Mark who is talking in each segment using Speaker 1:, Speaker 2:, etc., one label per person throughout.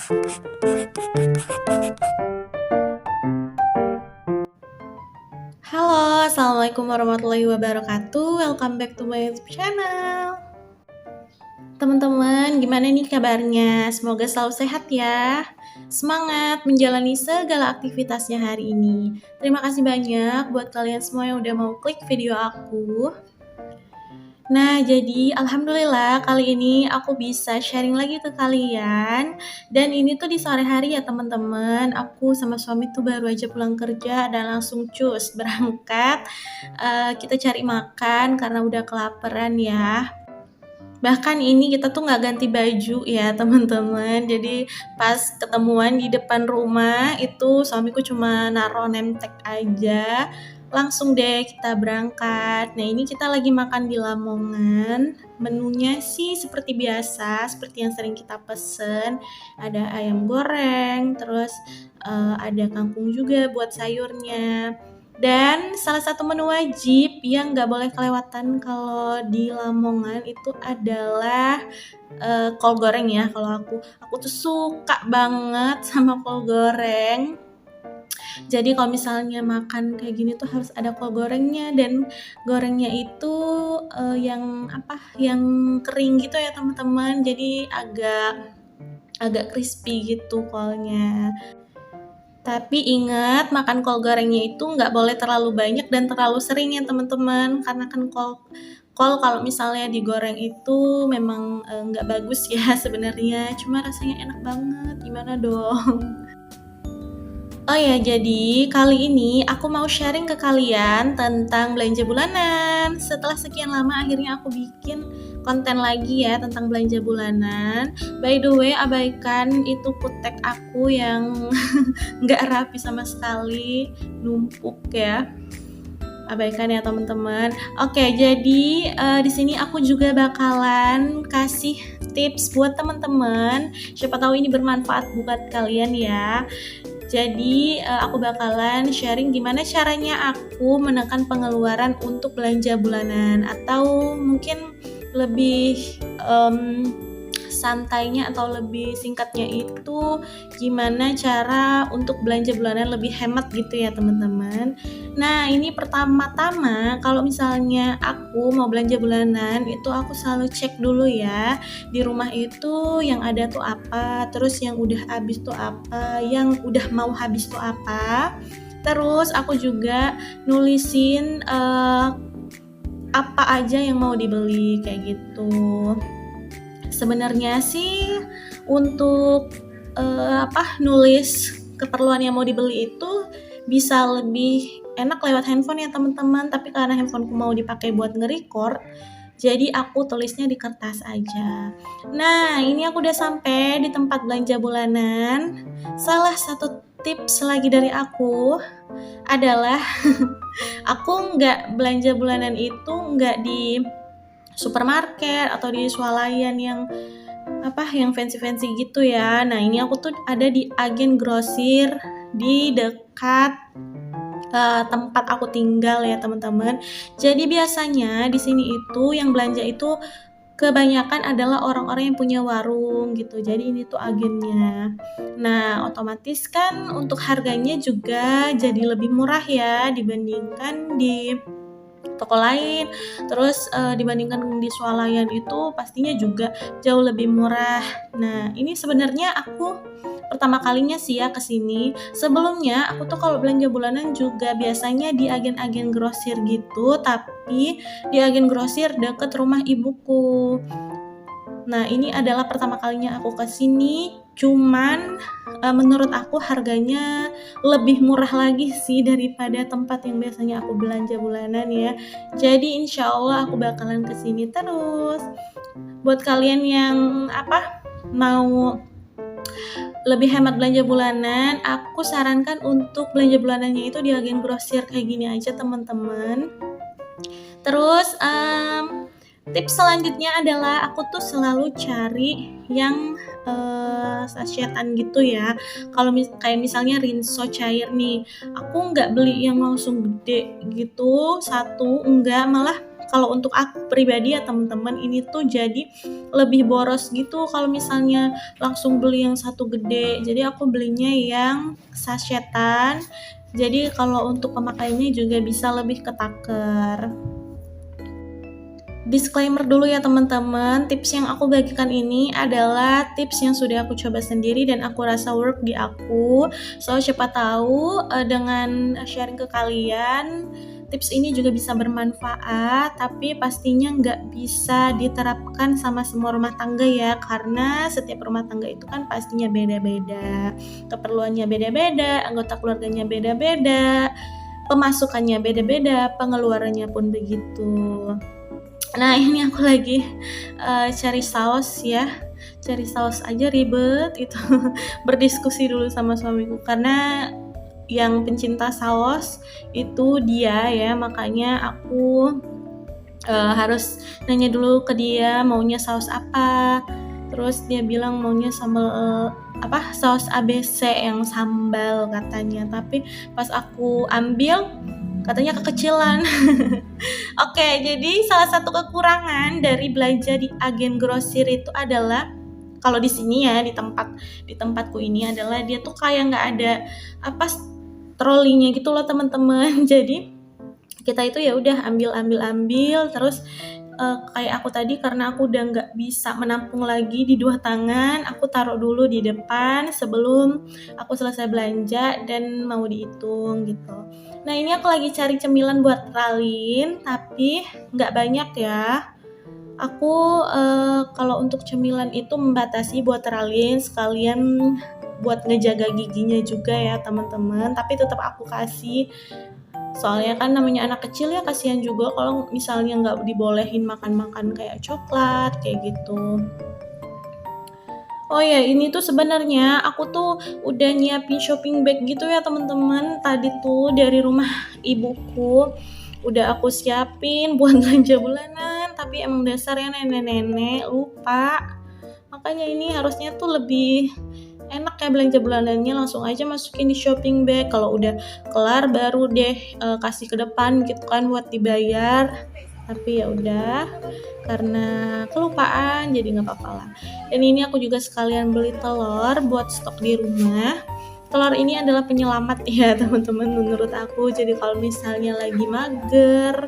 Speaker 1: Halo, Assalamualaikum warahmatullahi wabarakatuh. Welcome back to my YouTube channel. Teman-teman, gimana nih kabarnya? Semoga selalu sehat ya. Semangat menjalani segala aktivitasnya hari ini. Terima kasih banyak buat kalian semua yang udah mau klik video aku. Nah, jadi alhamdulillah kali ini aku bisa sharing lagi ke kalian. Dan ini tuh di sore hari ya teman-teman. Aku sama suami tuh baru aja pulang kerja dan langsung cus berangkat. Kita cari makan karena udah kelaparan ya. Bahkan ini kita tuh nggak ganti baju ya teman-teman. Jadi pas ketemuan di depan rumah itu suamiku cuma naro name tag aja. Langsung deh kita berangkat. Nah ini kita lagi makan di Lamongan. Menunya sih seperti biasa, seperti yang sering kita pesen. Ada ayam goreng, terus ada kangkung juga buat sayurnya. Dan salah satu menu wajib yang nggak boleh kelewatan kalau di Lamongan itu adalah kol goreng ya. Kalau aku tuh suka banget sama kol goreng. Jadi kalau misalnya makan kayak gini tuh harus ada kol gorengnya, dan gorengnya itu yang kering gitu ya teman-teman. Jadi agak crispy gitu kolnya. Tapi ingat, makan kol gorengnya itu nggak boleh terlalu banyak dan terlalu sering ya teman-teman, karena kan kol kalau misalnya digoreng itu memang nggak bagus ya sebenarnya, cuma rasanya enak banget, gimana dong. Oh ya, jadi kali ini aku mau sharing ke kalian tentang belanja bulanan. Setelah sekian lama akhirnya aku bikin konten lagi ya tentang belanja bulanan. By the way, abaikan itu kutek aku yang nggak rapi sama sekali, numpuk ya. Abaikan ya teman-teman. Oke, jadi di sini aku juga bakalan kasih tips buat teman-teman. Siapa tahu ini bermanfaat buat kalian ya. Jadi aku bakalan sharing gimana caranya aku menekan pengeluaran untuk belanja bulanan, atau mungkin lebih santainya atau lebih singkatnya itu gimana cara untuk belanja bulanan lebih hemat gitu ya teman-teman. Nah ini pertama-tama kalau misalnya aku mau belanja bulanan itu aku selalu cek dulu ya di rumah itu yang ada tuh apa, terus yang udah habis tuh apa, yang udah mau habis tuh apa. Terus aku juga nulisin apa aja yang mau dibeli kayak gitu. Sebenarnya sih untuk nulis keperluan yang mau dibeli itu bisa lebih enak lewat handphone ya teman-teman, tapi karena handphoneku mau dipakai buat nge-record, jadi aku tulisnya di kertas aja. Nah, ini aku udah sampai di tempat belanja bulanan. Salah satu tips lagi dari aku adalah aku nggak belanja bulanan itu nggak di supermarket atau di swalayan yang fancy-fancy gitu ya. Nah, ini aku tuh ada di agen grosir di dekat tempat aku tinggal ya teman-teman. Jadi biasanya di sini itu yang belanja itu kebanyakan adalah orang-orang yang punya warung gitu. Jadi ini tuh agennya. Nah, otomatis kan untuk harganya juga jadi lebih murah ya dibandingkan di toko lain. Terus dibandingkan di swalayan itu pastinya juga jauh lebih murah. Nah, ini sebenarnya aku pertama kalinya sih ya kesini. Sebelumnya aku tuh kalau belanja bulanan juga biasanya di agen-agen grosir gitu, tapi di agen grosir deket rumah ibuku. Nah, ini adalah pertama kalinya aku kesini, cuman menurut aku harganya lebih murah lagi sih daripada tempat yang biasanya aku belanja bulanan ya. Jadi insya Allah aku bakalan kesini terus. Buat kalian yang mau lebih hemat belanja bulanan, aku sarankan untuk belanja bulanannya itu di agen grosir kayak gini aja teman-teman. Terus tips selanjutnya adalah aku tuh selalu cari yang sachet-an gitu ya. Kalau kayak misalnya rinso cair nih, aku nggak beli yang langsung gede gitu satu, enggak, malah kalau untuk aku pribadi ya teman-teman, ini tuh jadi lebih boros gitu kalau misalnya langsung beli yang satu gede. Jadi aku belinya yang sachet-an. Jadi kalau untuk pemakaiannya juga bisa lebih ketaker. Disclaimer dulu ya teman-teman, tips yang aku bagikan ini adalah tips yang sudah aku coba sendiri dan aku rasa work di aku. So siapa tahu dengan sharing ke kalian, tips ini juga bisa bermanfaat, tapi pastinya nggak bisa diterapkan sama semua rumah tangga ya, karena setiap rumah tangga itu kan pastinya beda-beda, keperluannya beda-beda, anggota keluarganya beda-beda, pemasukannya beda-beda, pengeluarannya pun begitu. Nah ini aku lagi cari saus ya, cari saus aja ribet itu. Berdiskusi dulu sama suamiku karena yang pencinta saus itu dia ya, makanya aku harus nanya dulu ke dia maunya saus apa. Terus dia bilang maunya sambal saus ABC yang sambal katanya, tapi pas aku ambil katanya kekecilan. Oke, jadi salah satu kekurangan dari belanja di agen grosir itu adalah kalau di sini ya di tempatku ini adalah dia tuh kayak nggak ada trolinya gitu loh teman-teman. Jadi kita itu ya udah ambil terus kayak aku tadi karena aku udah nggak bisa menampung lagi di dua tangan, aku taruh dulu di depan sebelum aku selesai belanja dan mau dihitung gitu. Nah ini aku lagi cari cemilan buat Ralin, tapi nggak banyak ya. Aku kalau untuk cemilan itu membatasi buat Ralin sekalian buat ngejaga giginya juga ya teman-teman. Tapi tetap aku kasih. Soalnya kan namanya anak kecil ya, kasihan juga kalau misalnya nggak dibolehin makan-makan kayak coklat kayak gitu. Oh ya, ini tuh sebenarnya aku tuh udah nyiapin shopping bag gitu ya teman-teman. Tadi tuh dari rumah ibuku udah aku siapin buat belanja bulanan, tapi emang dasarnya nenek-nenek lupa. Makanya ini harusnya tuh lebih enak ya belanja bulanannya, langsung aja masukin di shopping bag. Kalau udah kelar baru deh kasih ke depan gitu kan buat dibayar. Tapi ya udah, karena kelupaan jadi nggak apa-apa lah. Dan ini aku juga sekalian beli telur buat stok di rumah. Telur ini adalah penyelamat ya teman-teman menurut aku. Jadi kalau misalnya lagi mager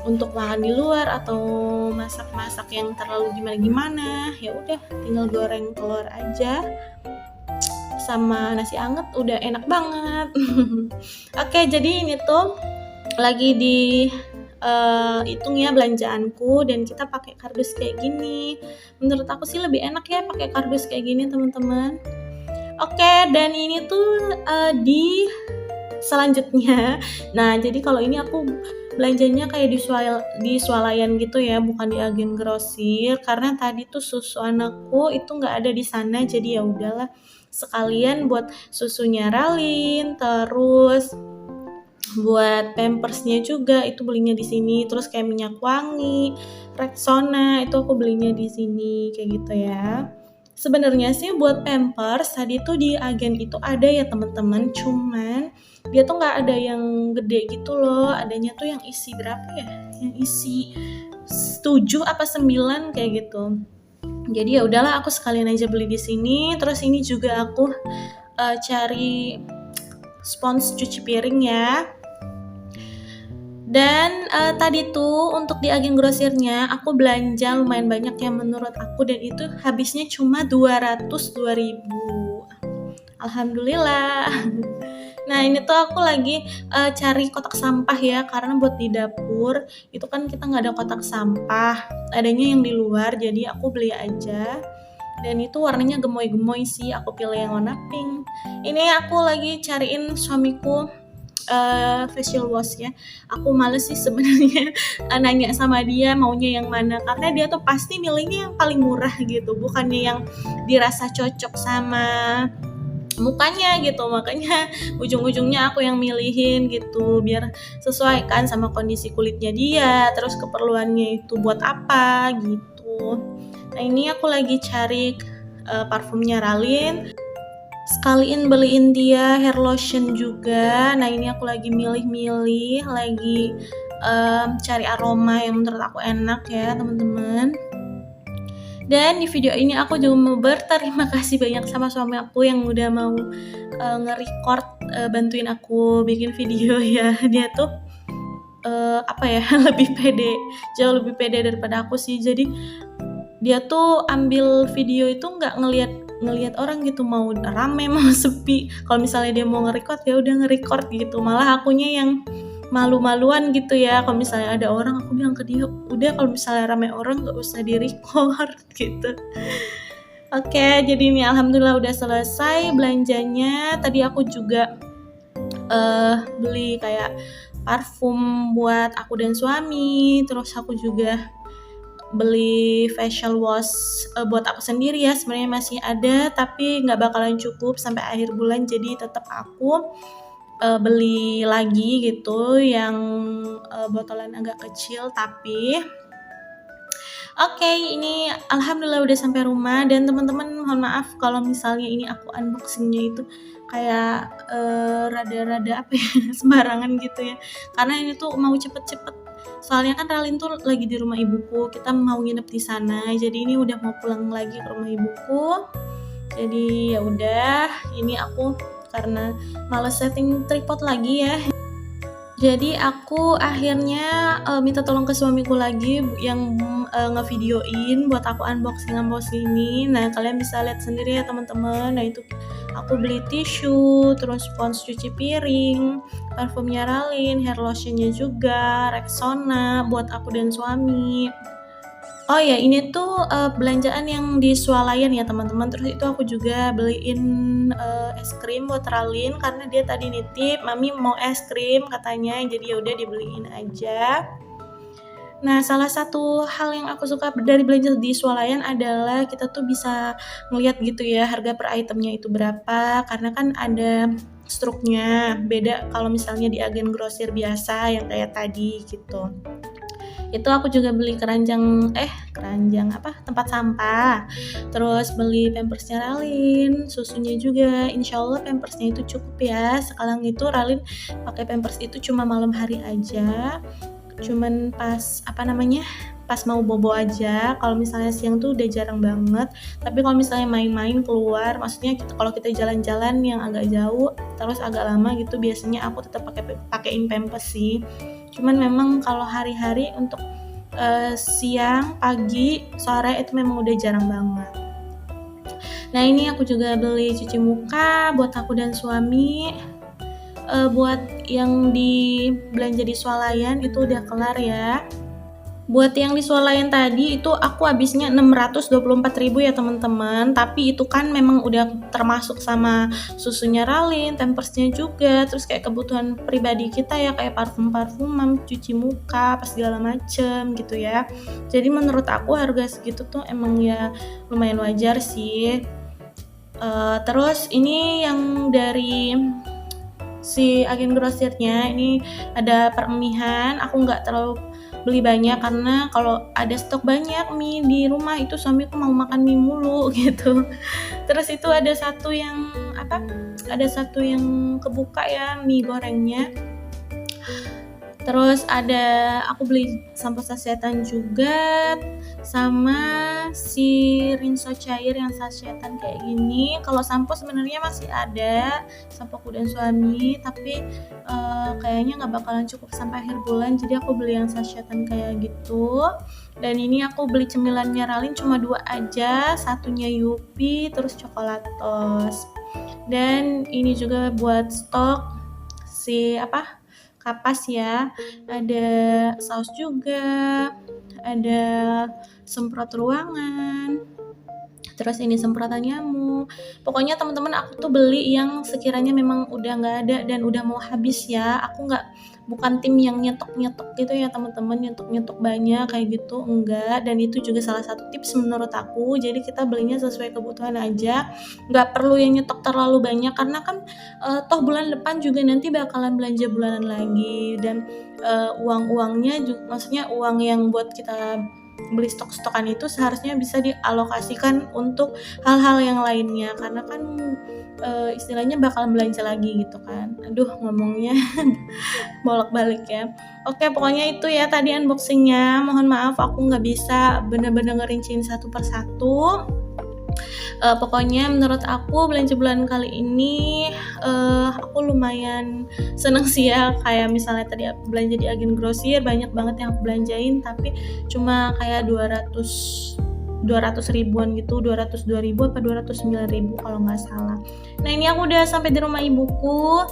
Speaker 1: untuk makan di luar atau masak-masak yang terlalu gimana-gimana, ya udah tinggal goreng telur aja sama nasi anget udah enak banget. Oke, jadi ini tuh lagi di hitung ya belanjaanku dan kita pakai kardus kayak gini. Menurut aku sih lebih enak ya pakai kardus kayak gini teman-teman. Oke, dan ini tuh di selanjutnya. Nah, jadi kalau ini aku belanjanya kayak di swalayan gitu ya, bukan di agen grosir karena tadi tuh susu anakku itu nggak ada di sana, jadi ya udahlah sekalian buat susunya Ralin, terus buat pampersnya juga itu belinya di sini, terus kayak minyak wangi, Rexona itu aku belinya di sini kayak gitu ya. Sebenarnya sih buat pampers tadi tuh di agen itu ada ya teman-teman, cuman dia tuh nggak ada yang gede gitu loh, adanya tuh yang isi berapa ya, yang isi 7 apa 9 kayak gitu. Jadi ya udahlah aku sekalian aja beli di sini. Terus ini juga aku cari spons cuci piring ya. Dan tadi tuh untuk di agen grosirnya aku belanja lumayan banyak ya menurut aku, dan itu habisnya cuma 202.000. Alhamdulillah. Nah ini tuh aku lagi cari kotak sampah ya, karena buat di dapur itu kan kita nggak ada kotak sampah, adanya yang di luar, jadi aku beli aja. Dan itu warnanya gemoy-gemoy sih, aku pilih yang warna pink. Ini aku lagi cariin suamiku facial wash ya. Aku males sih sebenarnya nanya sama dia maunya yang mana, karena dia tuh pasti milihnya yang paling murah gitu, bukannya yang dirasa cocok sama mukanya gitu. Makanya ujung-ujungnya aku yang milihin gitu, biar sesuai kan sama kondisi kulitnya dia, terus keperluannya itu buat apa gitu. Nah ini aku lagi cari parfumnya Ralin, sekaliin beliin dia hair lotion juga. Nah ini aku lagi milih-milih, lagi cari aroma yang menurut aku enak ya teman-teman. Dan di video ini aku juga mau berterima kasih banyak sama suami aku yang udah mau nge-record, bantuin aku bikin video ya. Dia tuh lebih pede, jauh lebih pede daripada aku sih. Jadi dia tuh ambil video itu nggak ngelihat orang gitu, mau rame mau sepi. Kalau misalnya dia mau nge-record ya udah nge-record gitu. Malah akunya yang malu-maluan gitu ya, kalau misalnya ada orang aku bilang ke dia, udah kalau misalnya rame orang nggak usah di-record gitu. Oke, jadi ini alhamdulillah udah selesai belanjanya. Tadi aku juga beli kayak parfum buat aku dan suami, terus aku juga beli facial wash buat aku sendiri ya. Sebenarnya masih ada tapi nggak bakalan cukup sampai akhir bulan, jadi tetap aku beli lagi gitu yang botolan agak kecil. Tapi oke, ini alhamdulillah udah sampai rumah. Dan teman-teman mohon maaf kalau misalnya ini aku unboxingnya itu kayak rada-rada sembarangan gitu ya, karena ini tuh mau cepet-cepet. Soalnya kan Ralin tuh lagi di rumah ibuku, kita mau nginep di sana, jadi ini udah mau pulang lagi ke rumah ibuku. Jadi ya udah, ini aku karena males setting tripod lagi ya, jadi aku akhirnya minta tolong ke suamiku lagi yang ngevideoin buat aku unboxing ini. Nah kalian bisa lihat sendiri ya teman-teman. Nah itu aku beli tisu, terus spons cuci piring, parfumnya Ralin, hair lotionnya juga, Rexona buat aku dan suami. Oh ya, ini tuh belanjaan yang di swalayan ya teman-teman. Terus itu aku juga beliin es krim buat Ralin karena dia tadi nitip, mami mau es krim katanya, jadi ya udah dibeliin aja. Nah, salah satu hal yang aku suka dari belanja di swalayan adalah kita tuh bisa ngeliat gitu ya harga per itemnya itu berapa, karena kan ada struknya. Beda kalau misalnya di agen grosir biasa yang kayak tadi gitu. Itu aku juga beli keranjang tempat sampah, terus beli pampersnya Ralin, susunya juga, insya Allah pampersnya itu cukup ya. Sekarang itu Ralin pakai pampers itu cuma malam hari aja, cuman pas pas mau bobo aja. Kalau misalnya siang tuh udah jarang banget, tapi kalau misalnya main-main keluar, maksudnya kalau kita jalan-jalan yang agak jauh terus agak lama gitu, biasanya aku tetap pakein pampers sih. Cuman memang kalau hari-hari untuk siang, pagi, sore itu memang udah jarang banget. Nah ini aku juga beli cuci muka buat aku dan suami. Buat yang di belanja di swalayan itu udah kelar ya. Buat yang di swalayan tadi itu aku habisnya 624.000 ya teman-teman, tapi itu kan memang udah termasuk sama susunya Ralin, pampersnya juga, terus kayak kebutuhan pribadi kita ya, kayak parfum-parfuman, cuci muka, pas segala macem gitu ya. Jadi menurut aku harga segitu tuh emang ya lumayan wajar sih. Terus ini yang dari si agen grosirnya ini ada peremihan, aku nggak terlalu beli banyak karena kalau ada stok banyak mie di rumah itu suamiku mau makan mie mulu gitu. Terus itu ada satu yang kebuka ya, mie gorengnya. Terus aku beli sampo sasetan juga, sama si rinso cair yang sasetan kayak gini. Kalau sampo sebenarnya masih ada, sampo aku dan suami, tapi kayaknya nggak bakalan cukup sampai akhir bulan, jadi aku beli yang sasetan kayak gitu. Dan ini aku beli cemilannya Ralin cuma 2 aja, satunya Yupi, terus coklatos. Dan ini juga buat stok si kapas ya, ada saus juga, ada semprot ruangan, terus ini semprotan nyamuk. Pokoknya teman-teman aku tuh beli yang sekiranya memang udah nggak ada dan udah mau habis ya. Aku bukan tim yang nyetok gitu ya teman-teman, nyetok banyak kayak gitu, enggak. Dan itu juga salah satu tips menurut aku, jadi kita belinya sesuai kebutuhan aja, nggak perlu yang nyetok terlalu banyak karena kan toh bulan depan juga nanti bakalan belanja bulanan lagi. Dan uangnya juga, maksudnya uang yang buat kita beli stok-stokan itu seharusnya bisa dialokasikan untuk hal-hal yang lainnya, karena kan istilahnya bakal belanja lagi gitu kan. Aduh, ngomongnya bolak-balik ya. Oke, pokoknya itu ya tadi unboxingnya. Mohon maaf aku nggak bisa bener-bener ngerinciin satu persatu. Pokoknya menurut aku belanja bulan kali ini aku lumayan seneng sih ya, kayak misalnya tadi aku belanja di agen grosir banyak banget yang aku belanjain, tapi cuma kayak 200 ribuan gitu, 202 ribu apa 209 ribu kalau nggak salah. Nah ini aku udah sampai di rumah ibuku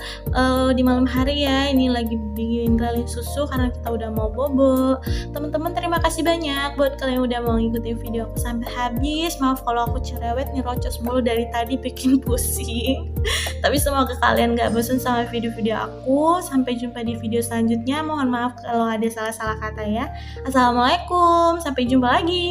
Speaker 1: di malam hari ya, ini lagi bikin galin susu karena kita udah mau bobo. Teman-teman terima kasih banyak buat kalian yang udah mau ngikutin video aku sampai habis. Maaf kalau aku cerewet nih, rocos mulu dari tadi bikin pusing. Tapi semoga kalian gak bosan sama video-video aku. Sampai jumpa di video selanjutnya. Mohon maaf kalau ada salah-salah kata ya. Assalamualaikum, sampai jumpa lagi.